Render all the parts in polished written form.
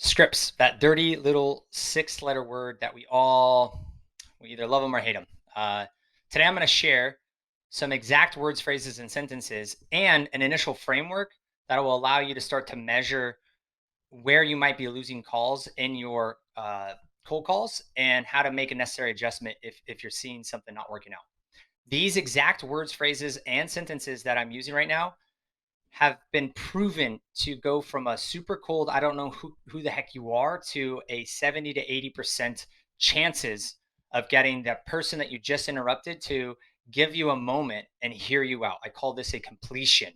Scripts, that dirty little 6-letter word that we either love them or hate them. Today I'm going to share some exact words, phrases, and sentences and an initial framework that will allow you to start to measure where you might be losing calls in your cold calls and how to make a necessary adjustment if you're seeing something not working out. These exact words, phrases, and sentences that I'm using right now have been proven to go from a super cold, I don't know who the heck you are, to a 70 to 80% chances of getting that person that you just interrupted to give you a moment and hear you out. I call this a completion.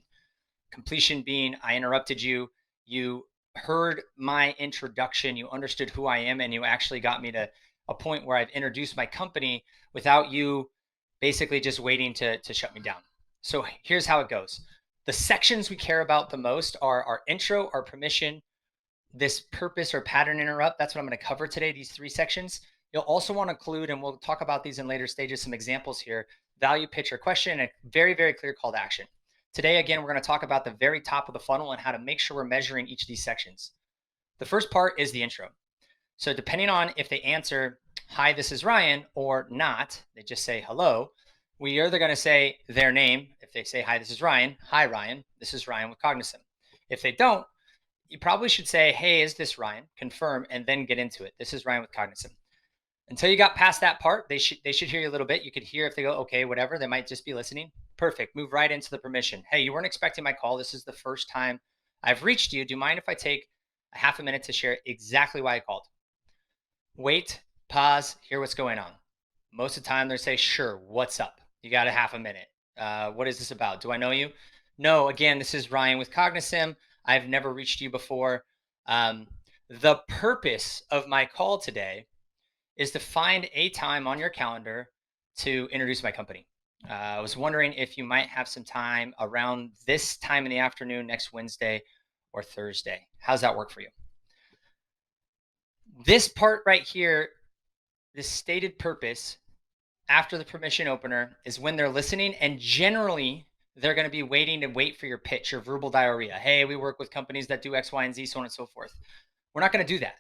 Completion being I interrupted you, you heard my introduction, you understood who I am, and you actually got me to a point where I've introduced my company without you basically just waiting to shut me down. So here's how it goes. The sections we care about the most are our intro, our permission, this purpose or pattern interrupt. That's what I'm going to cover today, these 3 sections. You'll also want to include, and we'll talk about these in later stages, some examples here, value, pitch, or question, and a very, very clear call to action. Today, again, we're going to talk about the very top of the funnel and how to make sure we're measuring each of these sections. The first part is the intro. So depending on if they answer, hi, this is Ryan, or not, they just say hello, we are either going to say their name. If they say, hi, this is Ryan, hi, Ryan, this is Ryan with Cognism. If they don't, you probably should say, hey, is this Ryan? Confirm, and then get into it. This is Ryan with Cognism. Until you got past that part, they should hear you a little bit. You could hear if they go, okay, whatever. They might just be listening. Perfect. Move right into the permission. Hey, you weren't expecting my call. This is the first time I've reached you. Do you mind if I take a half a minute to share exactly why I called? Wait, pause, hear what's going on. Most of the time they say, sure, what's up? You got a half a minute. What is this about? Do I know you? No, again, this is Ryan with Cognism. I've never reached you before. The purpose of my call today is to find a time on your calendar to introduce my company. I was wondering if you might have some time around this time in the afternoon next Wednesday or Thursday. How's that work for you? This part right here, this stated purpose after the permission opener, is when they're listening, and generally they're going to be wait for your pitch, your verbal diarrhea. Hey, we work with companies that do X, Y, and Z, so on and so forth. We're not going to do that.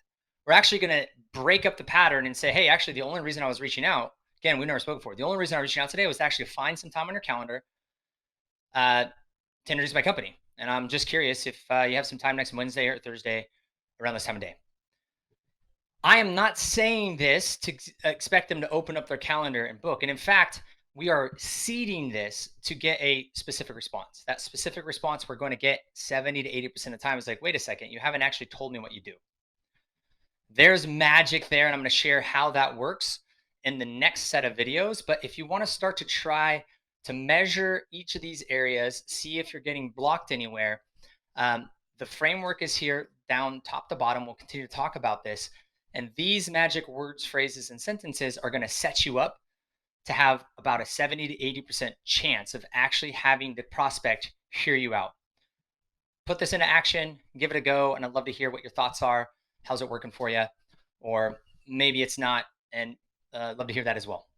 We're actually going to break up the pattern and say, hey, actually, the only reason I was reaching out, again, we never spoke before. The only reason I was reaching out today was to actually find some time on your calendar to introduce my company. And I'm just curious if you have some time next Wednesday or Thursday around this time of day. I am not saying this to expect them to open up their calendar and book. And in fact, we are seeding this to get a specific response. That specific response we're going to get 70 to 80% of the time is like, wait a second, you haven't actually told me what you do. There's magic there, and I'm going to share how that works in the next set of videos. But if you want to start to try to measure each of these areas, see if you're getting blocked anywhere, the framework is here down top to bottom. We'll continue to talk about this. And these magic words, phrases, and sentences are going to set you up to have about a 70 to 80% chance of actually having the prospect hear you out. Put this into action, give it a go, and I'd love to hear what your thoughts are. How's it working for you? Or maybe it's not, and I'd love to hear that as well.